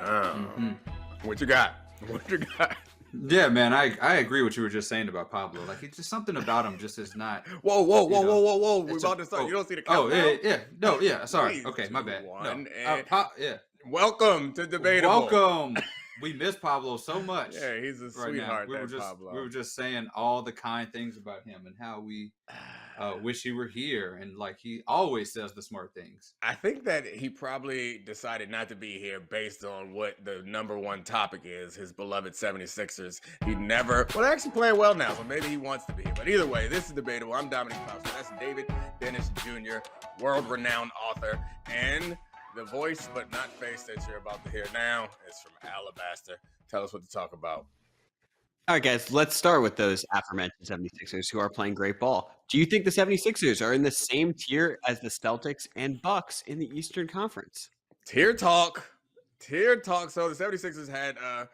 Mm-hmm. What you got? What you got? Yeah, man, I agree with what you were just saying about Pablo. Like, it's just something about him just is not, Whoa! We're it's about to start. You don't see the oh, countdown? yeah. No, yeah, sorry. 3, Okay, 2, my bad. No. 1, and Yeah. welcome to Debatable. Welcome. We miss Pablo so much Yeah, he's a right now. sweetheart, that Pablo. We were just saying all the kind things about him and how we wish he were here, and like he always says the smart things. I think that he probably decided not to be here based on what the number one topic is, his beloved 76ers. He never, well, they're actually playing well now, so maybe he wants to be here. But either way, this is Debatable. I'm Domonique. That's David Dennis Jr., world-renowned author, and the voice but not face that you're about to hear now is from Alabaster. Tell us what to talk about. All right, guys, let's start with those aforementioned 76ers who are playing great ball. Do you think the 76ers are in the same tier as the Celtics and Bucks in the Eastern Conference? Tier talk. So the 76ers had a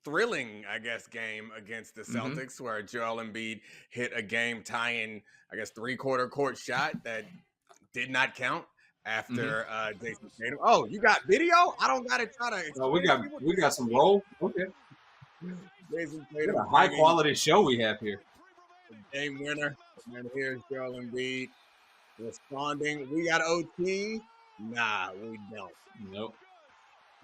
thrilling, I guess, game against the Celtics where Joel Embiid hit a game-tying, I guess, three-quarter court shot that did not count after Jason Tatum. Oh, you got video? I don't got to try to explain. No, we got some roll. Okay. Jason Tatum. What a high quality show we have here. Game winner. And here's Joel Embiid responding. We got OT? Nah, we don't. Nope.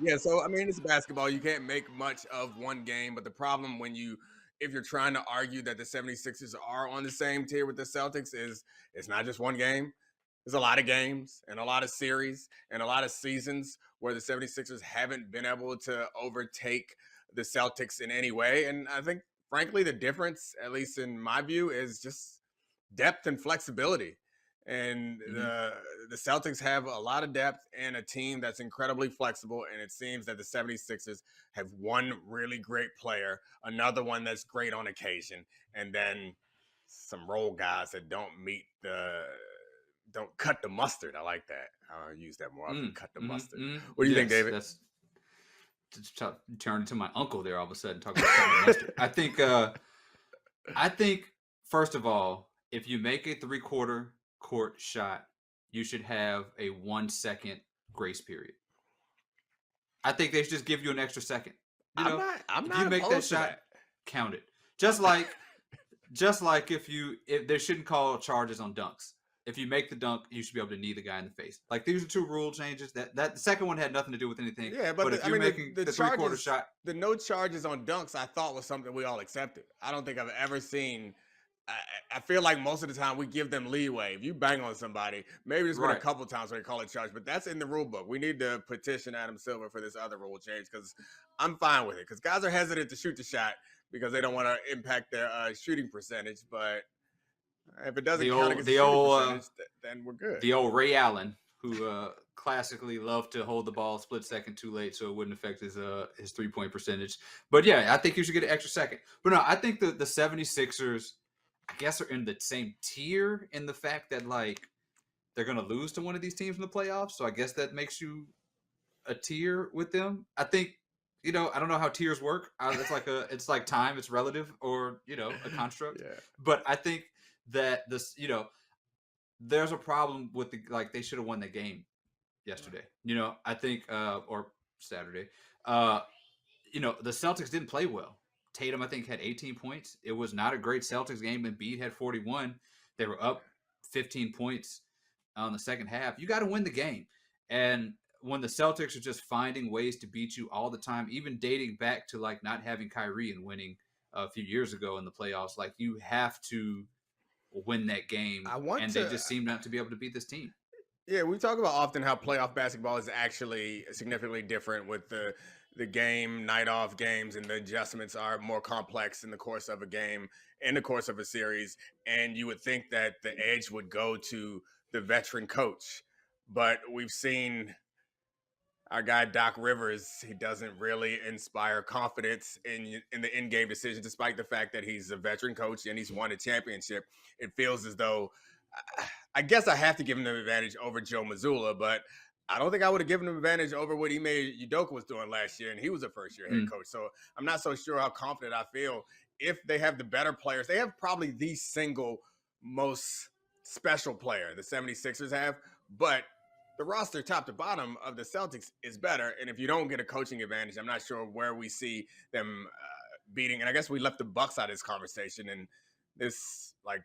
Yeah, so I mean, it's basketball. You can't make much of one game, but the problem if you're trying to argue that the 76ers are on the same tier with the Celtics is it's not just one game. There's a lot of games and a lot of series and a lot of seasons where the 76ers haven't been able to overtake the Celtics in any way. And I think, frankly, the difference, at least in my view, is just depth and flexibility. And the Celtics have a lot of depth and a team that's incredibly flexible. And it seems that the 76ers have one really great player, another one that's great on occasion, and then some role guys that don't cut the mustard. I like that. I'll use that more often. Cut the mustard. What do you think, David? That's turned into my uncle there all of a sudden talking about cutting the mustard. I think first of all, if you make a three-quarter court shot, you should have a 1 second grace period. I think they should just give you an extra second. I'm not if you make that shot, count it. Just like if they shouldn't call charges on dunks. If you make the dunk, you should be able to knee the guy in the face. Like, these are two rule changes. That the second one had nothing to do with anything. Yeah, but if you're making the three-quarter shot, the no charges on dunks, I thought was something we all accepted. I don't think I've ever seen. I feel like most of the time we give them leeway. If you bang on somebody, maybe there's been a couple times where they call it charge, but that's in the rule book. We need to petition Adam Silver for this other rule change because I'm fine with it. Because guys are hesitant to shoot the shot because they don't want to impact their shooting percentage, but if it doesn't count against the old, then we're good. The old Ray Allen, who classically loved to hold the ball split second too late so it wouldn't affect his 3-point percentage. But yeah, I think you should get an extra second. But no, I think the 76ers, I guess, are in the same tier in the fact that, like, they're going to lose to one of these teams in the playoffs. So I guess that makes you a tier with them. I think, I don't know how tiers work. It's like time, it's relative, or, a construct. Yeah. But I think that there's a problem with they should have won the game yesterday. I think or Saturday. The Celtics didn't play well. Tatum, I think, had 18 points. It was not a great Celtics game. Embiid had 41. They were up 15 points on the second half. You got to win the game. And when the Celtics are just finding ways to beat you all the time, even dating back to like not having Kyrie and winning a few years ago in the playoffs, like, you have to win that game. They just seem not to be able to beat this team. Yeah, we talk about often how playoff basketball is actually significantly different with the game, night off games, and the adjustments are more complex in the course of a game, in the course of a series. And you would think that the edge would go to the veteran coach. But we've seen our guy Doc Rivers, he doesn't really inspire confidence in the in-game decision, despite the fact that he's a veteran coach and he's won a championship. It feels as though, I guess I have to give him the advantage over Joe Mazzulla, but I don't think I would have given him advantage over what Ime Udoka was doing last year, and he was a first-year head coach. So I'm not so sure how confident I feel. If they have the better players, they have probably the single most special player the 76ers have, but the roster top to bottom of the Celtics is better. And if you don't get a coaching advantage, I'm not sure where we see them beating. And I guess we left the Bucks out of this conversation. And this, like,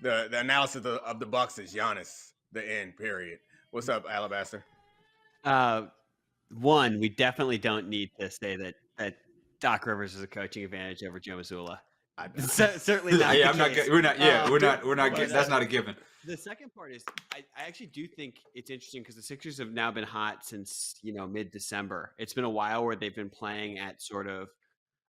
the analysis of the Bucks is Giannis, the end, period. What's up, Alabaster? One, we definitely don't need to say that Doc Rivers is a coaching advantage over Joe Mazzulla. Certainly not. Yeah, I'm not. We're not. Yeah, we're not. We're not. That's not a given. The second part is, I actually do think it's interesting because the Sixers have now been hot since mid-December. It's been a while where they've been playing at sort of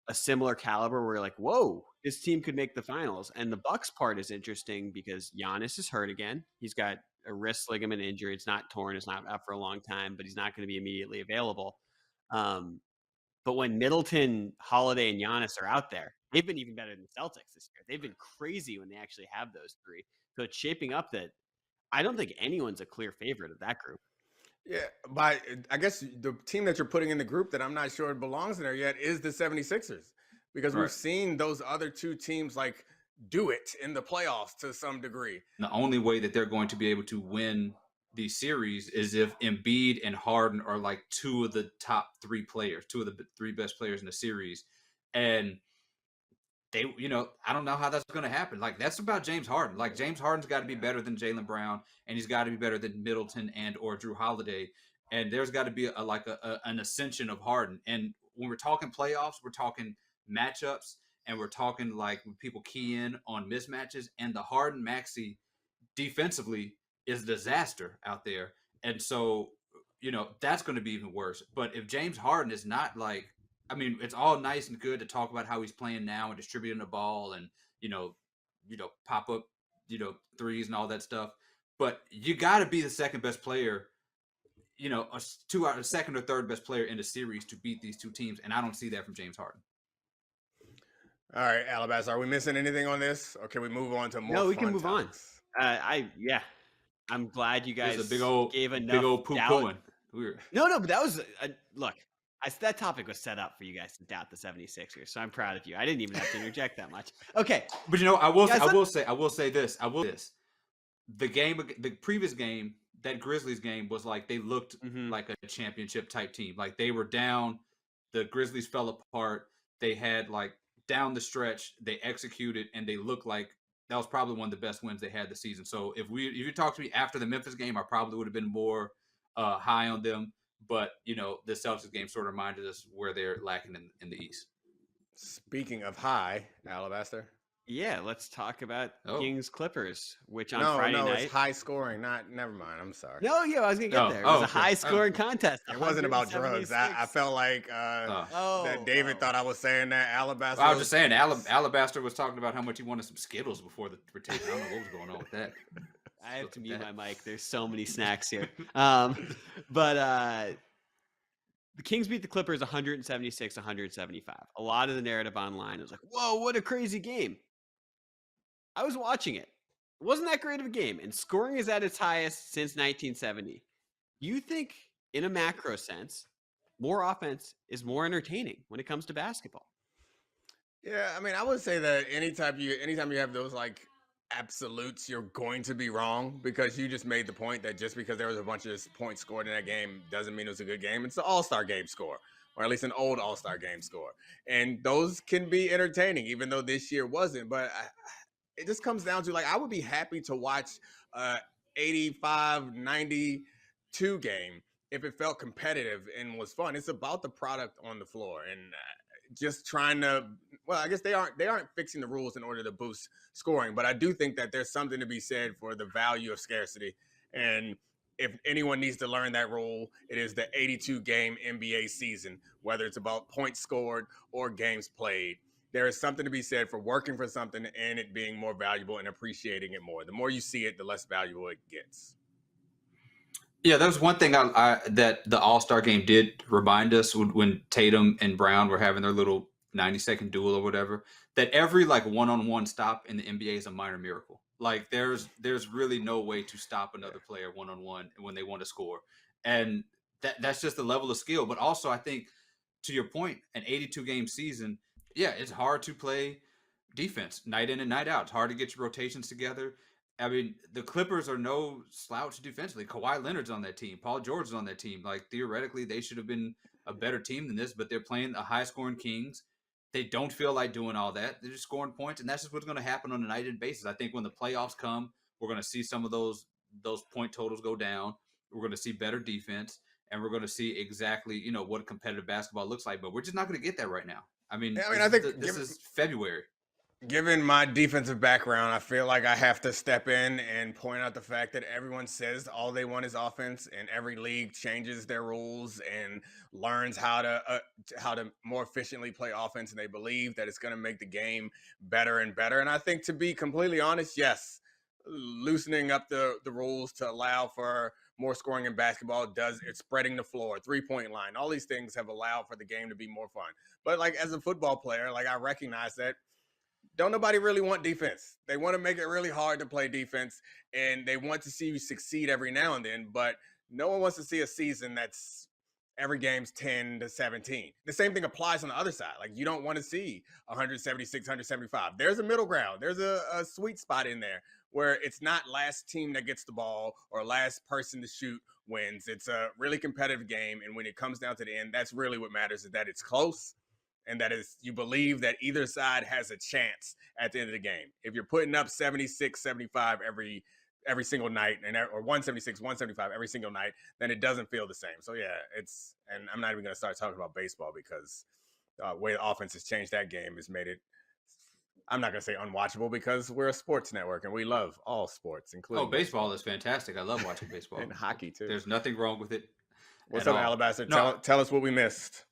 a similar caliber where you're like, whoa, this team could make the finals. And the Bucks part is interesting because Giannis is hurt again. He's got a wrist ligament injury. It's not torn. It's not out for a long time, but he's not going to be immediately available. But when Middleton, Holiday, and Giannis are out there, they've been even better than the Celtics this year. They've been crazy when they actually have those three. So it's shaping up that I don't think anyone's a clear favorite of that group. Yeah, but I guess the team that you're putting in the group that I'm not sure belongs in there yet is the 76ers. Because we've seen those other two teams like do it in the playoffs to some degree. The only way that they're going to be able to win these series is if Embiid and Harden are like two of the top three players, two of the three best players in the series. And they, I don't know how that's going to happen. Like, that's about James Harden. Like, James Harden's got to be better than Jaylen Brown, and he's got to be better than Middleton and or Drew Holiday. And there's got to be an ascension of Harden. And when we're talking playoffs, we're talking matchups, and we're talking like when people key in on mismatches. And the Harden Maxey defensively is a disaster out there. And so, that's going to be even worse. But if James Harden is not like, it's all nice and good to talk about how he's playing now and distributing the ball and, pop up, threes and all that stuff. But you got to be the second best player, a second or third best player in the series to beat these two teams. And I don't see that from James Harden. All right, Alabaster, are we missing anything on this? Or can we move on to more? No, we can move on. I'm glad you guys gave enough big old poo-pooing. No, but that was look. That topic was set up for you guys to doubt the 76ers, so I'm proud of you. I didn't even have to interject that much. Okay, but I will say this. The previous game, that Grizzlies game was like they looked like a championship type team. Like they were down, the Grizzlies fell apart. They had like down the stretch, they executed, and they looked like that was probably one of the best wins they had this season. So if you talked to me after the Memphis game, I probably would have been more high on them. But, the Celtics game sort of reminded us where they're lacking in the East. Speaking of high, Alabaster. Yeah, let's talk about Kings Clippers, which on Friday night. No, it's high scoring. Never mind. I'm sorry. No, I was going to get there. It was a high scoring contest. It wasn't about drugs. I felt like that David thought I was saying that. Alabaster. I was just saying, Alabaster was talking about how much he wanted some Skittles before the rotation. I don't know what was going on with that. I have to mute my mic. There's so many snacks here. But the Kings beat the Clippers 176-175. A lot of the narrative online was like, whoa, what a crazy game. I was watching it. It wasn't that great of a game. And scoring is at its highest since 1970. You think, in a macro sense, more offense is more entertaining when it comes to basketball? Yeah, I would say that anytime you have those like absolutes, you're going to be wrong because you just made the point that just because there was a bunch of points scored in that game doesn't mean it was a good game. It's an all-star game score, or at least an old all-star game score. And those can be entertaining, even though this year wasn't. But it just comes down to, like, I would be happy to watch 85-92 game if it felt competitive and was fun. It's about the product on the floor and just trying to, well, I guess they aren't fixing the rules in order to boost scoring, but I do think that there's something to be said for the value of scarcity. And if anyone needs to learn that rule, it is the 82 game NBA season, whether it's about points scored or games played. There is something to be said for working for something and it being more valuable and appreciating it more. The more you see it, the less valuable it gets. Yeah, that was one thing that the All-Star game did remind us when Tatum and Brown were having their little 90-second duel or whatever, that every like one-on-one stop in the NBA is a minor miracle. Like there's really no way to stop another player one-on-one when they want to score. And that's just the level of skill. But also I think, to your point, an 82 game season, yeah, it's hard to play defense night in and night out. It's hard to get your rotations together. I mean, the Clippers are no slouch defensively. Kawhi Leonard's on that team. Paul George is on that team. Like, theoretically, they should have been a better team than this, but they're playing the high-scoring Kings. They don't feel like doing all that. They're just scoring points, and that's just what's going to happen on a night-in basis. I think when the playoffs come, we're going to see some of those point totals go down. We're going to see better defense, and we're going to see exactly, what a competitive basketball looks like. But we're just not going to get that right now. I mean, I think this is February. Given my defensive background, I feel like I have to step in and point out the fact that everyone says all they want is offense, and every league changes their rules and learns how to more efficiently play offense, and they believe that it's going to make the game better and better. And I think, to be completely honest, yes, loosening up the rules to allow for more scoring in basketball it's spreading the floor, 3-point line, all these things have allowed for the game to be more fun. But like, as a football player, like, I recognize that don't nobody really want defense. They want to make it really hard to play defense, and they want to see you succeed every now and then, but no one wants to see a season that's every game's 10-17. The same thing applies on the other side. Like, you don't want to see 176, 175. There's a middle ground. There's a sweet spot in there where it's not last team that gets the ball or last person to shoot wins. It's a really competitive game, and when it comes down to the end, that's really what matters, is that it's close, and that is, you believe that either side has a chance at the end of the game. If you're putting up 76, 75 every single night, or 176, 175 every single night, then it doesn't feel the same. So yeah, and I'm not even going to start talking about baseball, because the way the offense has changed that game has made it, I'm not going to say unwatchable, because we're a sports network and we love all sports, including baseball is fantastic. I love watching baseball. And hockey too. There's nothing wrong with it. What's up, Alabaster? No. Tell us what we missed.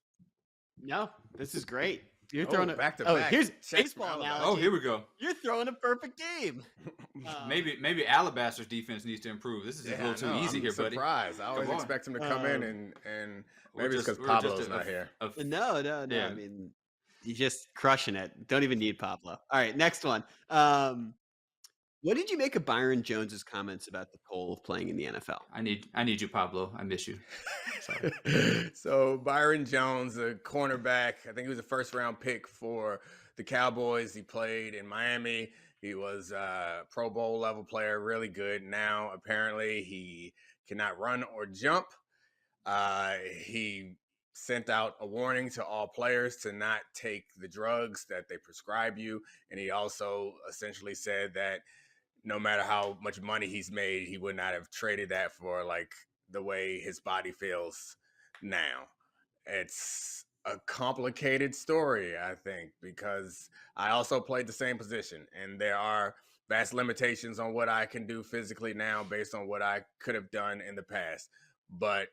No, this is great. You're throwing it back to back. Here's baseball analogy. Oh, here we go. You're throwing a perfect game. Maybe Alabaster's defense needs to improve. This is a little too easy here, buddy. Surprise! I always expect him to come in and maybe it's because Pablo's not here. No. Yeah. I mean, he's just crushing it. Don't even need Pablo. All right, next one. What did you make of Byron Jones's comments about the pull of playing in the NFL? I need you, Pablo. I miss you. So Byron Jones, a cornerback, I think he was a first-round pick for the Cowboys. He played in Miami. He was a Pro Bowl level player, really good. Now, apparently, he cannot run or jump. He sent out a warning to all players to not take the drugs that they prescribe you. And he also essentially said that no matter how much money he's made, he would not have traded that for like the way his body feels now. It's a complicated story, I think, because I also played the same position, and there are vast limitations on what I can do physically now based on what I could have done in the past. But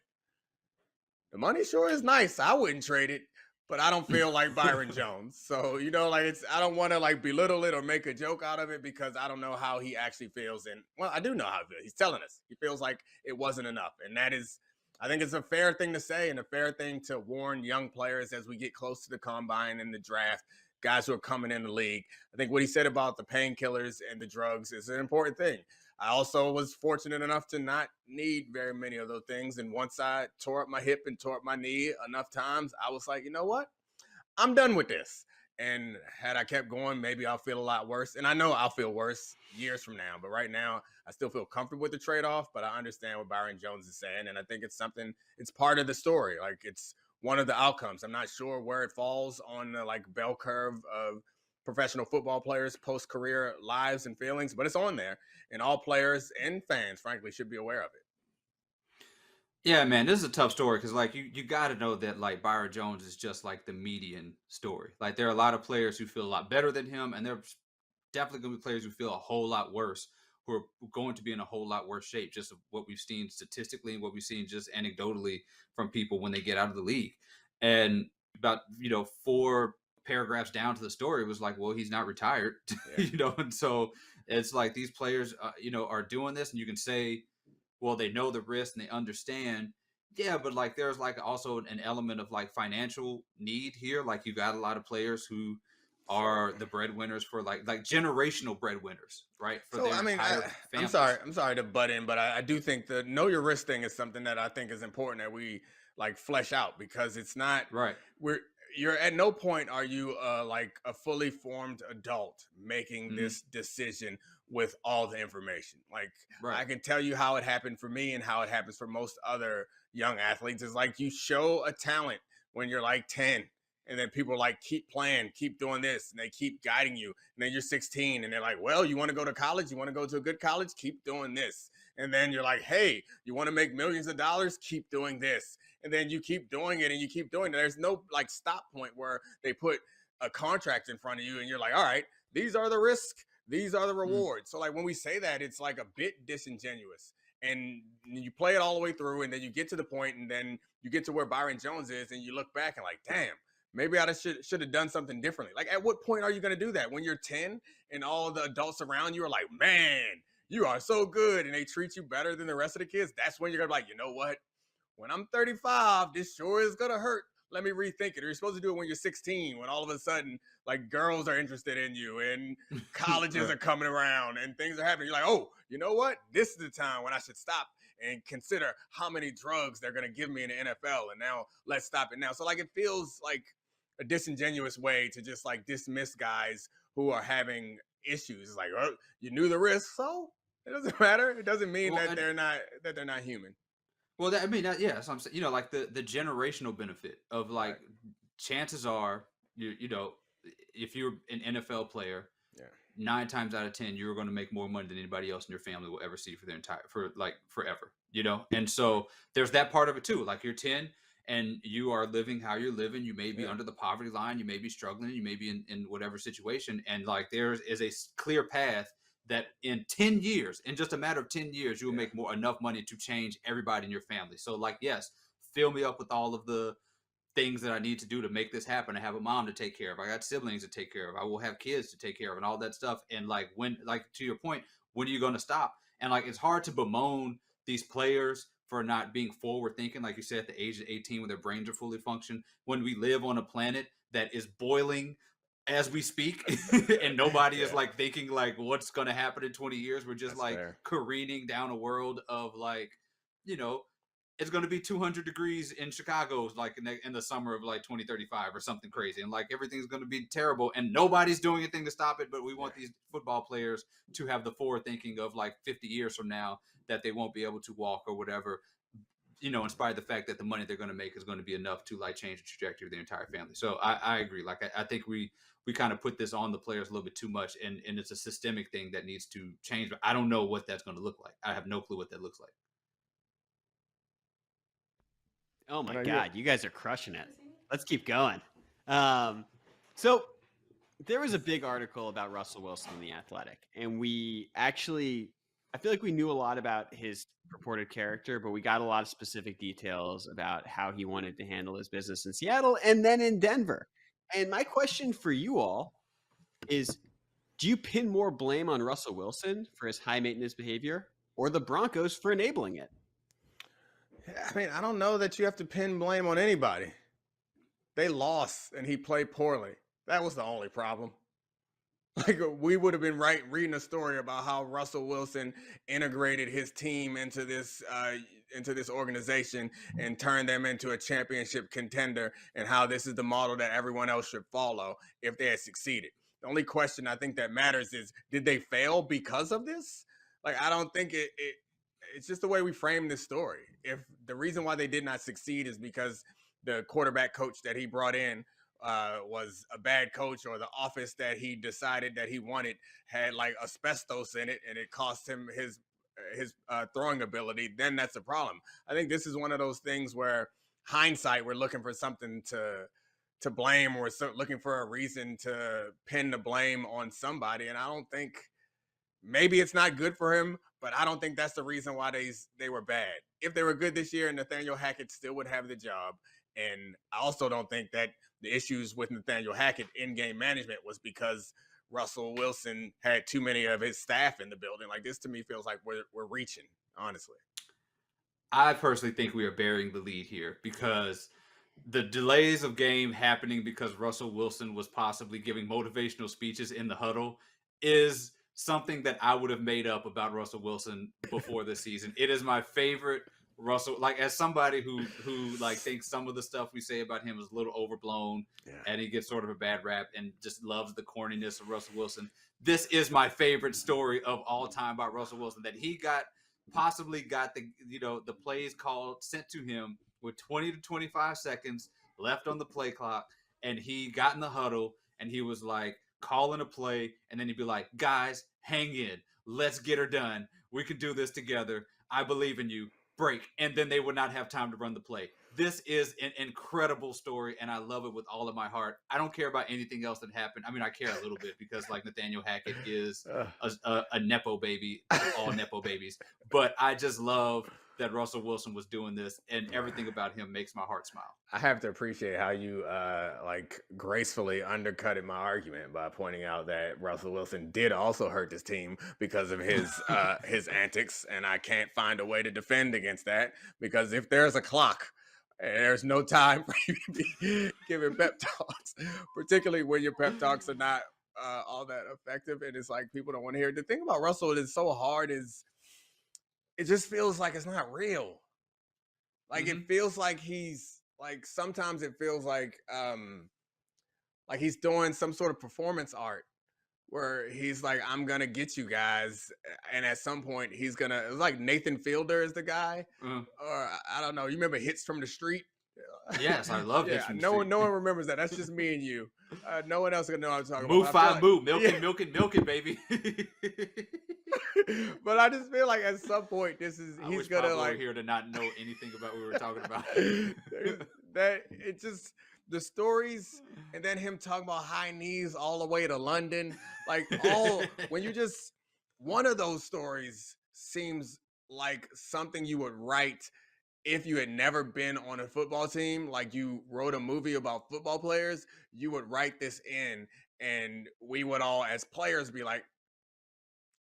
the money sure is nice. I wouldn't trade it, but I don't feel like Byron Jones. So, I don't want to like belittle it or make a joke out of it, because I don't know how he actually feels. And well, I do know how he feels. He's telling us he feels like it wasn't enough. And that is, I think it's a fair thing to say and a fair thing to warn young players as we get close to the combine and the draft, guys who are coming in the league. I think what he said about the painkillers and the drugs is an important thing. I also was fortunate enough to not need very many of those things. And once I tore up my hip and tore up my knee enough times, I was like, you know what? I'm done with this. And had I kept going, maybe I'll feel a lot worse. And I know I'll feel worse years from now. But right now, I still feel comfortable with the trade-off. But I understand what Byron Jones is saying. And I think it's part of the story. Like, it's one of the outcomes. I'm not sure where it falls on the like bell curve of professional football players' post-career lives and feelings, but it's on there, and all players and fans, frankly, should be aware of it. Yeah, man, this is a tough story, because like you got to know that like Byron Jones is just like the median story. Like, there are a lot of players who feel a lot better than him, and there's definitely going to be players who feel a whole lot worse, who are going to be in a whole lot worse shape, just of what we've seen statistically and what we've seen just anecdotally from people when they get out of the league. And about 4 paragraphs down to the story was like, well, he's not retired. Yeah. And so it's like these players are doing this, and you can say, well, they know the risk and they understand. Yeah, but like there's like also an element of like financial need here. Like, you got a lot of players who are the breadwinners for like generational breadwinners, right? For their entire families. I'm sorry to butt in, but I do think the know your risk thing is something that I think is important that we like flesh out, because it's not right. You're at no point are you like a fully formed adult making this decision with all the information. Like Right. I can tell you how it happened for me and how it happens for most other young athletes. Is like you show a talent when you're like 10, and then people like keep playing, keep doing this, and they keep guiding you. And then you're 16 and they're like, well, you want to go to college? You want to go to a good college? Keep doing this. And then you're like, hey, you want to make millions of dollars? Keep doing this. And then you keep doing it and you keep doing it. There's no like stop point where they put a contract in front of you and you're like, all right, these are the risks, these are the rewards. So like when we say that, it's like a bit disingenuous. And you play it all the way through, and then you get to the point, and then you get to where Byron Jones is, and you look back and like, damn, maybe I should have done something differently. Like, at what point are you going to do that? When you're 10 and all the adults around you are like, man, you are so good, and they treat you better than the rest of the kids. That's when you're going to be like, you know what? When I'm 35, this sure is going to hurt. Let me rethink it. Or you're supposed to do it when you're 16, when all of a sudden, like, girls are interested in you and colleges are coming around and things are happening. You're like, oh, you know what? This is the time when I should stop and consider how many drugs they're going to give me in the NFL. And now let's stop it now. So, like, it feels like a disingenuous way to just, like, dismiss guys who are having issues. It's like, oh, you knew the risk, so it doesn't matter. It doesn't mean that they're not human. Well, yeah. So I'm saying, like the generational benefit of like, right. Chances are, you know, if you're an NFL player, 9 times out of 10, you're going to make more money than anybody else in your family will ever see for forever, you know? And so there's that part of it too. Like you're 10 and you are living how you're living. You may be under the poverty line. You may be struggling. You may be in whatever situation. And like, there is a clear path that in 10 years, in just a matter of 10 years, you will make enough money to change everybody in your family. So like, yes, fill me up with all of the things that I need to do to make this happen. I have a mom to take care of. I got siblings to take care of. I will have kids to take care of and all that stuff. And like, to your point, when are you going to stop? And like, it's hard to bemoan these players for not being forward thinking. Like you said, at the age of 18, when their brains are fully functioned, when we live on a planet that is boiling as we speak and nobody is like thinking like what's going to happen in 20 years. We're just careening down a world of like, you know, it's going to be 200 degrees in Chicago like in the summer of like 2035 or something crazy, and like everything's going to be terrible and nobody's doing anything to stop it. But we want these football players to have the forward thinking of like 50 years from now that they won't be able to walk or whatever, you know, in spite of the fact that the money they're going to make is going to be enough to like change the trajectory of the entire family. So I agree. Like I think we kind of put this on the players a little bit too much, and it's a systemic thing that needs to change. But I don't know what that's going to look like. I have no clue what that looks like. Oh my God, you guys are crushing it. Let's keep going. So there was a big article about Russell Wilson in The Athletic, and I feel like we knew a lot about his purported character, but we got a lot of specific details about how he wanted to handle his business in Seattle and then in Denver. And my question for you all is, do you pin more blame on Russell Wilson for his high maintenance behavior or the Broncos for enabling it? I mean, I don't know that you have to pin blame on anybody. They lost and he played poorly. That was the only problem. Like, we would have been reading a story about how Russell Wilson integrated his team into this organization and turned them into a championship contender, and how this is the model that everyone else should follow if they had succeeded. The only question I think that matters is, did they fail because of this? Like, I don't think it's just the way we frame this story. If the reason why they did not succeed is because the quarterback coach that he brought in was a bad coach, or the office that he decided that he wanted had like asbestos in it and it cost him his throwing ability, then that's a problem. I think this is one of those things where hindsight, we're looking for something to blame, or looking for a reason to pin the blame on somebody. And I don't think, maybe it's not good for him, but I don't think that's the reason why they were bad. If they were good this year, Nathaniel Hackett still would have the job. And I also don't think that the issues with Nathaniel Hackett in-game management was because Russell Wilson had too many of his staff in the building. Like, this to me feels like we're reaching, honestly. I personally think we are burying the lead here, because the delays of game happening because Russell Wilson was possibly giving motivational speeches in the huddle is something that I would have made up about Russell Wilson before this season. It is my favorite Russell, like as somebody who like thinks some of the stuff we say about him is a little overblown, and he gets sort of a bad rap, and just loves the corniness of Russell Wilson. This is my favorite story of all time about Russell Wilson, that he possibly got the plays called, sent to him with 20 to 25 seconds left on the play clock, and he got in the huddle and he was like calling a play, and then he'd be like, guys, hang in, let's get her done, we can do this together, I believe in you, break, and then they would not have time to run the play. This is an incredible story, and I love it with all of my heart. I don't care about anything else that happened. I mean, I care a little bit because like Nathaniel Hackett is a Nepo baby, all Nepo babies, but I just love that Russell Wilson was doing this, and everything about him makes my heart smile. I have to appreciate how you like gracefully undercutted my argument by pointing out that Russell Wilson did also hurt this team because of his antics, and I can't find a way to defend against that, because if there's a clock, there's no time for you to be giving pep talks, particularly when your pep talks are not all that effective, and it's like people don't want to hear it. The thing about Russell that is so hard is it just feels like it's not real. Like it feels like he's like, sometimes it feels like he's doing some sort of performance art where he's like, I'm gonna get you guys, and at some point he's gonna, it's like Nathan Fielder is the guy, or I don't know, you remember Hits from the Street? Yes, I love Hits from the Street. No one remembers that. That's just me and you. No one else is gonna know what I'm talking Move about. Move, milk it, baby. But I just feel like at some point he's gonna Pablo like were here to not know anything about what we were talking about. that it just, the stories, and then him talking about high knees all the way to London, like when you just, one of those stories seems like something you would write if you had never been on a football team, like you wrote a movie about football players, you would write this in, and we would all as players be like,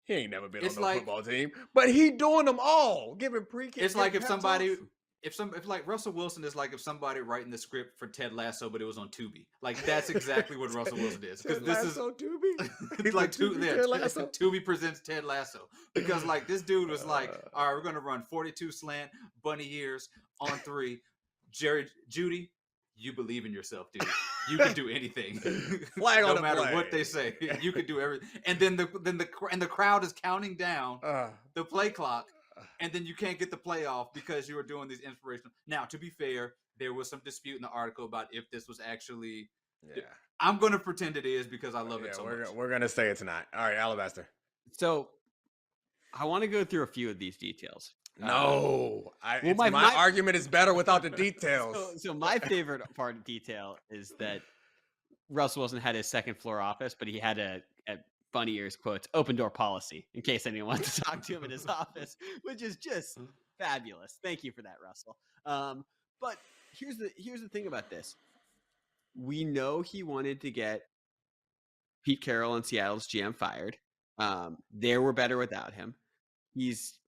he ain't never been on no football team, but he doing them all, giving pre-kick. It's like if somebody, if like Russell Wilson is like if somebody writing the script for Ted Lasso, but it was on Tubi. Like that's exactly what Russell Wilson is. Because this is on Tubi. like Tubi presents Ted Lasso. Because like this dude was like, all right, we're gonna run 42 slant, bunny ears on 3. Judy, you believe in yourself, dude. You can do anything. Flag no matter what they say, you can do everything. And then the crowd is counting down the play clock, and then you can't get the play off because you were doing these inspirational. Now, to be fair, there was some dispute in the article about if this was actually. Yeah. I'm gonna pretend it is because I love it so much. We're gonna say it's not. All right, Alabaster. So, I want to go through a few of these details. No, my argument is better without the details. So my favorite part of detail is that Russell Wilson had his second floor office, but he had a bunny ears quotes open door policy in case anyone wants to talk to him in his office, which is just fabulous. Thank you for that, Russell. But here's the thing about this. We know he wanted to get Pete Carroll and Seattle's GM fired. They were better without him. He's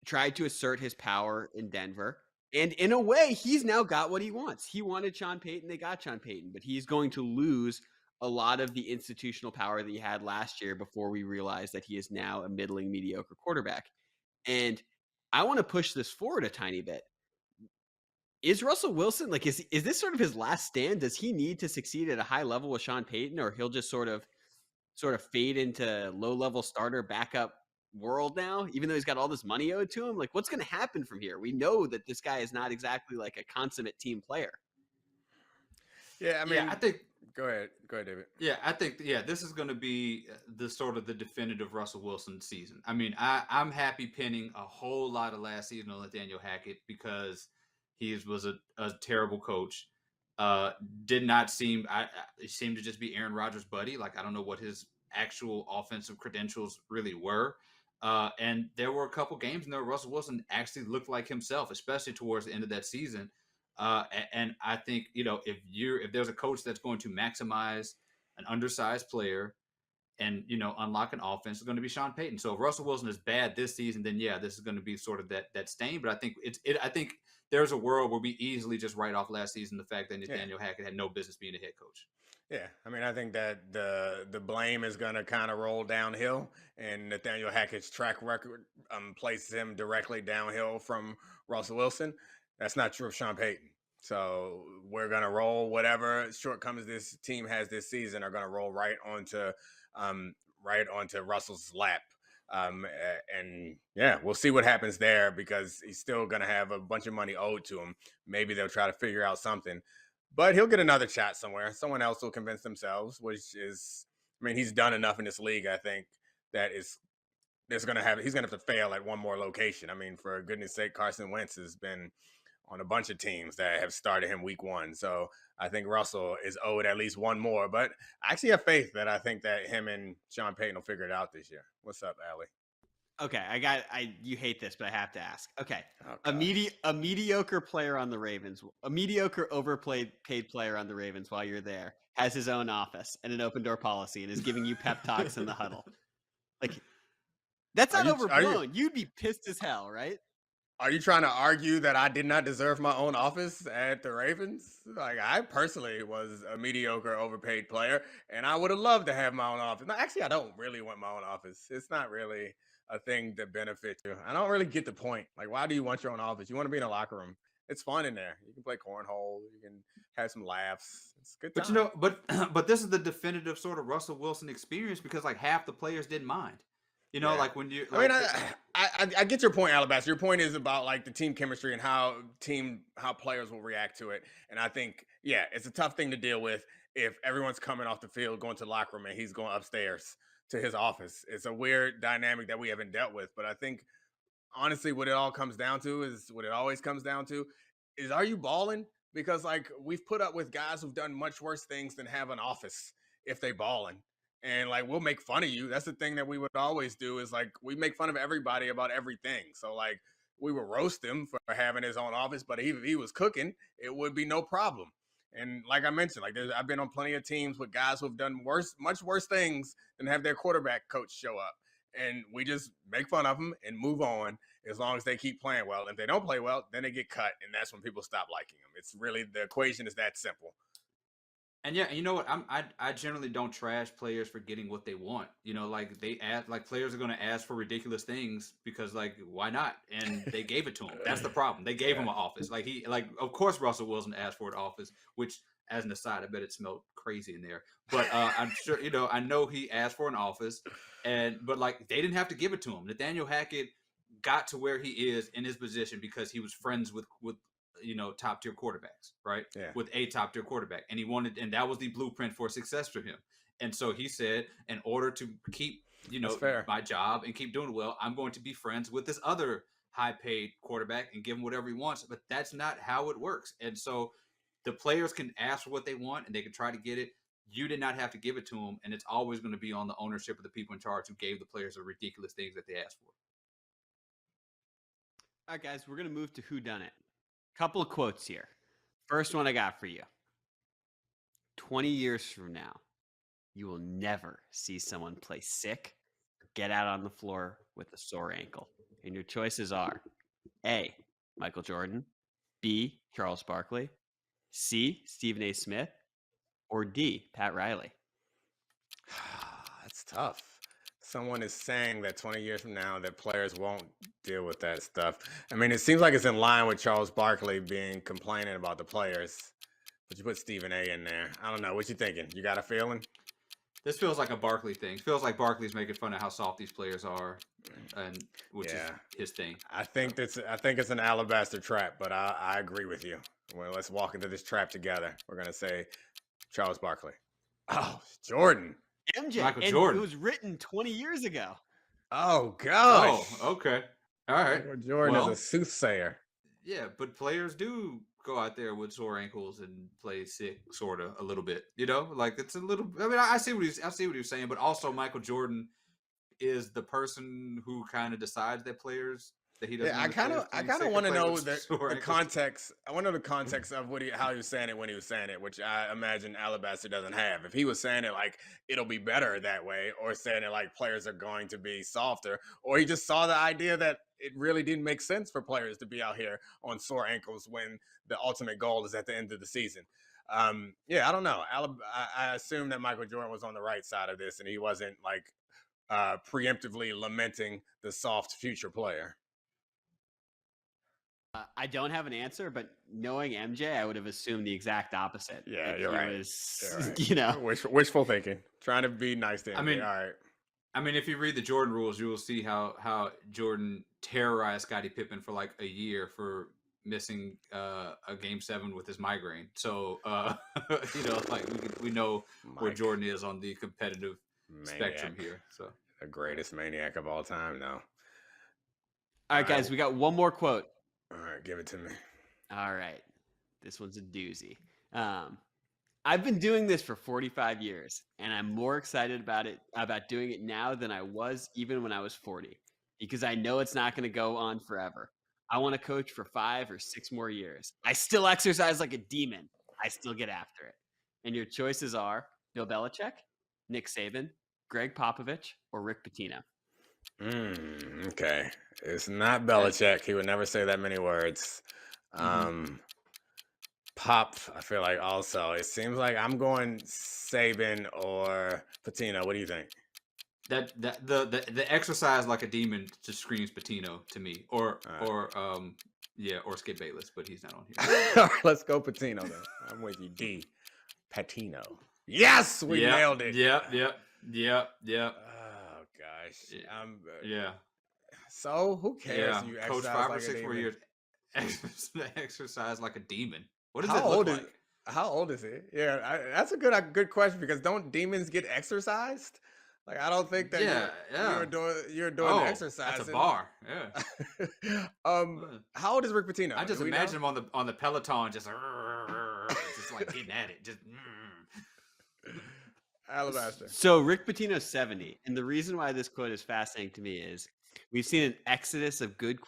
tried to assert his power in Denver. And in a way, he's now got what he wants. He wanted Sean Payton. They got Sean Payton. But he's going to lose a lot of the institutional power that he had last year before we realize that he is now a middling, mediocre quarterback. And I want to push this forward a tiny bit. Is Russell Wilson, like, is this sort of his last stand? Does he need to succeed at a high level with Sean Payton, or he'll just sort of fade into low-level starter backup world now, even though he's got all this money owed to him? Like, what's going to happen from here? We know that this guy is not exactly like a consummate team player. Yeah, I mean, I think. Go ahead, David. Yeah, I think this is going to be the sort of the definitive Russell Wilson season. I mean, I'm happy pinning a whole lot of last season on Nathaniel Hackett because he was a terrible coach. Did not seem. It seemed to just be Aaron Rodgers' buddy. Like, I don't know what his actual offensive credentials really were. And there were a couple games in there Russell Wilson actually looked like himself, especially towards the end of that season. And I think, if there's a coach that's going to maximize an undersized player and, unlock an offense, it's going to be Sean Payton. So if Russell Wilson is bad this season, then this is going to be sort of that stain. But I think I think there's a world where we easily just write off last season the fact that Nathaniel Hackett had no business being a head coach. Yeah, I mean, I think that the blame is going to kind of roll downhill, and Nathaniel Hackett's track record places him directly downhill from Russell Wilson. That's not true of Sean Payton. So we're going to roll whatever shortcomings this team has this season are going to roll um, right onto Russell's lap. And yeah, we'll see what happens there because he's still going to have a bunch of money owed to him. Maybe they'll try to figure out something. But he'll get another shot somewhere. Someone else will convince themselves, which is, I mean, he's done enough in this league. I think that is he's gonna have to fail at one more location. I mean, for goodness sake, Carson Wentz has been on a bunch of teams that have started him week one. So I think Russell is owed at least one more. But I actually have faith that I think that him and Sean Payton will figure it out this year. What's up, Allie? Okay, you hate this, but I have to ask. Okay, Oh, a mediocre player on the Ravens, a mediocre paid player on the Ravens while you're there has his own office and an open door policy and is giving you pep talks in the huddle. Like that's not overblown. You'd be pissed as hell, right? Are you trying to argue that I did not deserve my own office at the Ravens? Like, I personally was a mediocre, overpaid player, and I would have loved to have my own office. No, actually, I don't really want my own office. It's not really a thing that benefits you. I don't really get the point. Like, why do you want your own office? You want to be in a locker room. It's fun in there. You can play cornhole. You can have some laughs. It's a good time. But this is the definitive sort of Russell Wilson experience because like half the players didn't mind. Like when you, like, I get your point, Alabaster. Your point is about like the team chemistry and how players will react to it. And I think, yeah, it's a tough thing to deal with if everyone's coming off the field, going to the locker room, and he's going upstairs to his office. It's a weird dynamic that we haven't dealt with. But I think honestly, what it all comes down to is what it always comes down to is, are you balling? Because like we've put up with guys who've done much worse things than have an office if they balling. And like we'll make fun of you. That's the thing that we would always do is like we make fun of everybody about everything. So like we would roast him for having his own office, but if he was cooking, it would be no problem. And like I mentioned, like I've been on plenty of teams with guys who've done much worse things than have their quarterback coach show up. And we just make fun of them and move on as long as they keep playing well. And if they don't play well, then they get cut, and that's when people stop liking them. It's really, the equation is that simple. And yeah, you know what? I generally don't trash players for getting what they want. Like players are going to ask for ridiculous things because like why not? And they gave it to him. That's the problem. They gave him an office. Of course Russell Wilson asked for an office, which as an aside, I bet it smelled crazy in there. But I'm sure I know he asked for an office, but like they didn't have to give it to him. Nathaniel Hackett got to where he is in his position because he was friends with top tier quarterbacks, right? Yeah. With a top tier quarterback. And that was the blueprint for success for him. And so he said, in order to keep, my job and keep doing well, I'm going to be friends with this other high paid quarterback and give him whatever he wants. But that's not how it works. And so the players can ask for what they want and they can try to get it. You did not have to give it to them. And it's always going to be on the ownership of the people in charge who gave the players the ridiculous things that they asked for. All right, guys, we're going to move to Whodunnit. Couple of quotes here. First one I got for you. 20 years from now, you will never see someone play sick or get out on the floor with a sore ankle. And your choices are A, Michael Jordan, B, Charles Barkley, C, Stephen A. Smith, or D, Pat Riley. That's tough. Someone is saying that 20 years from now that players won't deal with that stuff. I mean, it seems like it's in line with Charles Barkley complaining about the players. But you put Stephen A in there. I don't know. What you thinking? You got a feeling? This feels like a Barkley thing. It feels like Barkley's making fun of how soft these players are, and which is his thing. I think it's an alabaster trap, but I agree with you. Well, let's walk into this trap together. We're gonna say Charles Barkley. Oh, Jordan. MJ. Michael Jordan. It was written 20 years ago. Oh gosh. Oh, okay. All right. Michael Jordan is a soothsayer. Yeah, but players do go out there with sore ankles and play sick, sort of a little bit. Like it's a little. I mean, I see what he's saying, but also Michael Jordan is the person who kind of decides that players that he doesn't. Yeah, I kind of want to know the context. I want to know the context of how he was saying it when he was saying it, which I imagine Alabaster doesn't have. If he was saying it like it'll be better that way, or saying it like players are going to be softer, or he just saw the idea that it really didn't make sense for players to be out here on sore ankles when the ultimate goal is at the end of the season. Yeah, I don't know. I assume that Michael Jordan was on the right side of this, and he wasn't like preemptively lamenting the soft future player. I don't have an answer, but knowing MJ, I would have assumed the exact opposite. Yeah, that you're he right. Was, You're right. you know, wishful thinking, trying to be nice to him. I mean, all right. I mean, if you read the Jordan rules, you will see how Jordan terrorized Scottie Pippen for like a year for missing a game 7 with his migraine. So you know, like we know where Mike, Jordan is on the competitive spectrum maniac, here. So the greatest maniac of all time. Now, all right, guys, we got one more quote. All right, give it to me. All right, this one's a doozy. I've been doing this for 45 years, and I'm more excited about doing it now than I was even when I was 40, because I know it's not going to go on forever. I want to coach for 5 or 6 more years. I still exercise like a demon. I still get after it. And your choices are Bill Belichick, Nick Saban, Greg Popovich, or Rick Pitino. Okay, it's not Belichick. He would never say that many words. Pop, I feel like also. It seems like I'm going Saban or Pitino. What do you think? that the exercise like a demon just screams Pitino to me, or Skip Bayless, but he's not on here. Let's go Pitino then. I'm with you, D. Patino. Yes, we nailed it. Yep. Oh gosh. Yeah. So who cares? Yeah. You Coach exercise 5 or like 6 a more demon? years. Exercise like a demon. What does How it look old like? How old is he? Yeah, that's a good question, because don't demons get exercised? Like, I don't think that you're doing exercise. That's a bar. Yeah. How old is Rick Pitino? I just imagine him on the Peloton, just like getting at it. Just. Alabaster. So Rick Pitino's 70, and the reason why this quote is fascinating to me is we've seen an exodus of good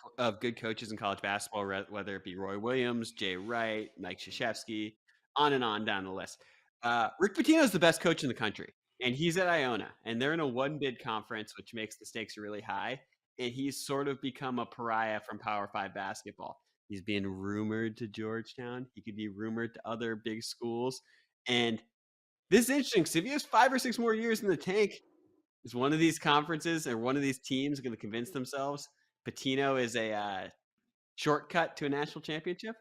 coaches in college basketball, whether it be Roy Williams, Jay Wright, Mike Krzyzewski, on and on down the list. Rick Pitino is the best coach in the country, and he's at Iona, and they're in a one-bid conference, which makes the stakes really high, and he's sort of become a pariah from Power 5 basketball. He's being rumored to Georgetown. He could be rumored to other big schools, and this is interesting, because if he has 5 or 6 more years in the tank, is one of these conferences or one of these teams going to convince themselves Pitino is a shortcut to a national championship?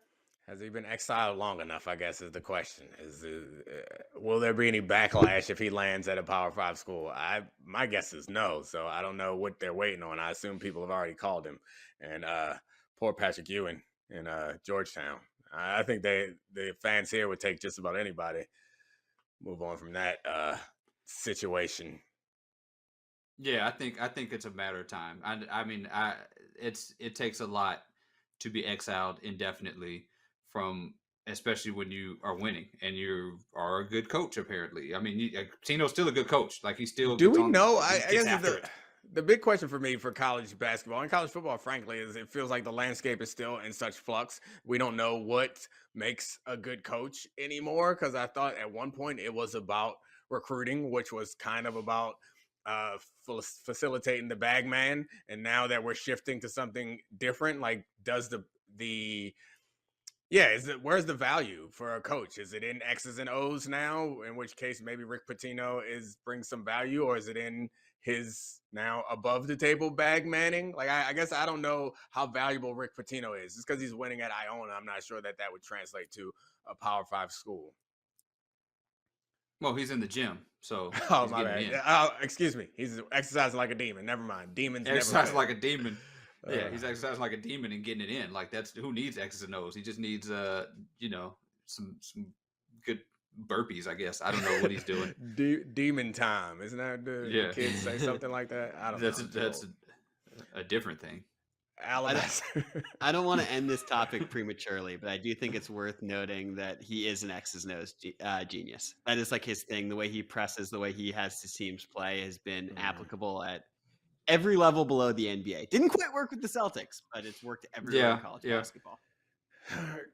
Has he been exiled long enough, I guess, is the question. Will there be any backlash if he lands at a Power 5 school? My guess is no, so I don't know what they're waiting on. I assume people have already called him. And poor Patrick Ewing in Georgetown. I think the fans here would take just about anybody. Move on from that situation. Yeah, I think it's a matter of time. I mean, it takes a lot to be exiled indefinitely from, especially when you are winning and you are a good coach. Apparently, I mean, Tino's still a good coach. Like, he's still. Do we know? I guess the big question for me for college basketball and college football, frankly, is it feels like the landscape is still in such flux. We don't know what makes a good coach anymore, because I thought at one point it was about recruiting, which was kind of about facilitating the bag man, and now that we're shifting to something different, like, does where's the value for a coach? Is it in X's and O's now, in which case maybe Rick Pitino brings some value, or is it in his now above the table bag manning? Like, I guess I don't know how valuable Rick Pitino is. Just because he's winning at Iona, I'm not sure that would translate to a Power 5 school. Well, he's in the gym, so. Oh, my bad. Excuse me. He's exercising like a demon. Never mind. Demons exercise like a demon. Yeah, he's exercising like a demon and getting it in. Like, that's who needs X's and O's. He just needs some good burpees, I guess. I don't know what he's doing. Demon time, isn't that the kids say something like that? I don't know. That's a different thing. I don't want to end this topic prematurely, but I do think it's worth noting that he is an X's and O's genius. That is like his thing. The way he presses, the way he has his teams play has been applicable at every level below the NBA. Didn't quite work with the Celtics, but it's worked everywhere in college basketball.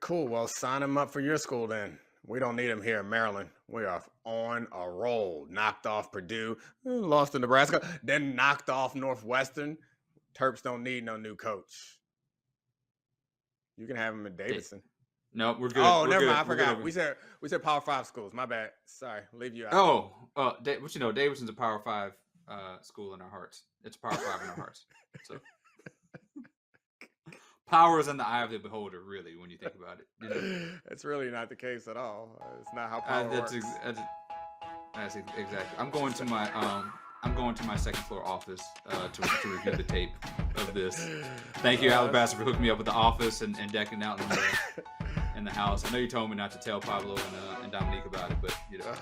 Cool. Well, sign him up for your school then. We don't need him here in Maryland. We are on a roll. Knocked off Purdue, lost to Nebraska, then knocked off Northwestern. Terps don't need no new coach. You can have him at Davidson. No, we're good. Oh, we're never good. mind. I We're good forgot. over- We said Power 5 schools. My bad. Sorry, leave you out. What you know, Davidson's a Power 5 school in our hearts. It's Power 5 in our hearts. So power is in the eye of the beholder, really, when you think about it. You know? It's really not the case at all. It's not how power works. That's exactly. I'm going to my second floor office to review the tape of this. Thank you, Alabaster, for hooking me up with the office and decking out in the house. I know you told me not to tell Pablo and Domonique about it, but you know.